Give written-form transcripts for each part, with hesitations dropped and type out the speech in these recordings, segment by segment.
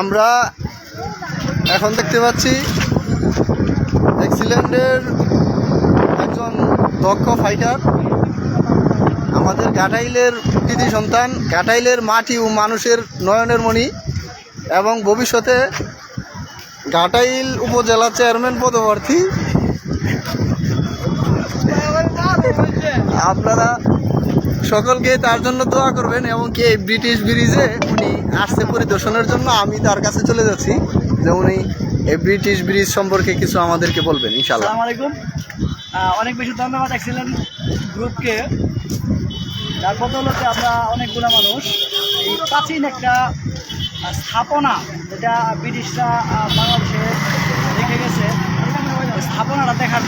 আমরা এখন দেখতে পাচ্ছি এক্সিলেন্টের একজন দক্ষ ফাইটার, আমাদের ঘাটাইলের কৃতি সন্তান, ঘাটাইলের মাটি ও মানুষের নয়নের মণি এবং ভবিষ্যতে ঘাটাইল উপজেলা চেয়ারম্যান পদপ্রার্থী। আপনারা সকলকে তার জন্য দোয়া করবেন এবং কি এই ব্রিটিশ ব্রিজে উনি আসছে পরিদর্শনের জন্য। আমি তার কাছে চলে যাচ্ছি যে উনি এই ব্রিটিশ ব্রিজ সম্পর্কে কিছু আমাদেরকে বলবেন ইনশাআল্লাহ। আসসালামু আলাইকুম। অনেক বেশি ধন্যবাদ এক্সিলেন্ট গ্রুপকে, যার বদৌলতে আমরা অনেকগুলো মানুষ এই প্রাচীন একটা স্থাপনা যেটা ব্রিটিশরা বাংলাদেশে রেখে গেছে, ওই স্থাপনাটা দেখার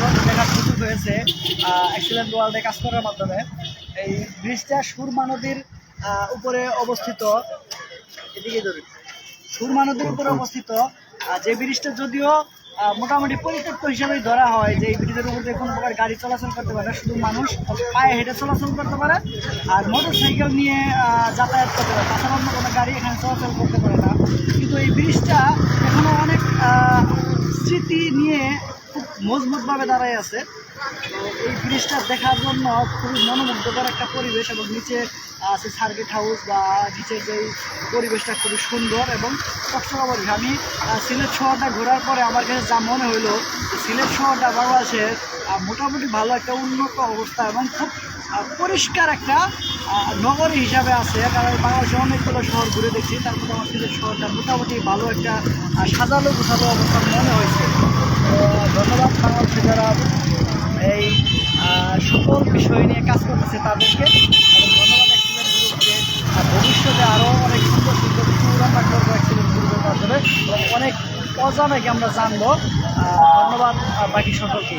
সুযোগ হয়েছে এক্সিলেন্ট ওয়ার্ল্ডে কাজ করার মাধ্যমে। এই ব্রিজটা সুরমা নদীর উপরে অবস্থিত, এদিকে ধরুন, সুরমা নদীর উপরে অবস্থিত। যে ব্রিজটা যদিও মোটামুটি পরিত্যক্ত হিসাবেই ধরা হয়, যে এই ব্রিজের উপর দিয়ে কোনো প্রকার গাড়ি চলাচল করতে পারে না, শুধু মানুষ পায়ে হেঁটে চলাচল করতে পারে আর মোটর সাইকেল নিয়ে যাতায়াত করতে পারে, তাছাড়া অন্য কোনো গাড়ি এখানে চলাচল করতে পারে না। কিন্তু এই ব্রিজটা এখনও অনেক স্মৃতি নিয়ে খুব মজবুতভাবে দাঁড়ায় আছে। তো এই ব্রিজটা দেখার জন্য খুবই মনোমুগ্ধকর একটা পরিবেশ, এবং নিচে আছে সার্কিট হাউস বা নিচের যেই পরিবেশটা খুবই সুন্দর এবং চকচকা। আমি সিলেট শহরটা ঘোরার পরে আমার কাছে যা মনে হইলো, সিলেট শহরটা বাংলাদেশের মোটামুটি ভালো একটা উন্নত অবস্থা এবং খুব পরিষ্কার একটা নগরী হিসাবে আছে। কারণ বাংলাদেশে অনেকগুলো শহর ঘুরে দেখছি, তার মধ্যে আমার সিলেট শহরটা মোটামুটি ভালো একটা সাজালো গোছালো অবস্থা মনে হয়েছে। তো ধন্যবাদ বাংলাদেশে যারা এই সকল বিষয় নিয়ে কাজ করতেছে তাদেরকে, এবং ধন্যবাদ এক্সিলেন্ট গ্রুপকে। ভবিষ্যতে আরও অনেক সুন্দর সুন্দর কিছু আমরা করবো এক্সিলেন্ট গ্রুপের মাধ্যমে, এবং অনেক অজানাকে আমরা জানবো। ধন্যবাদ বাকি সকলকে।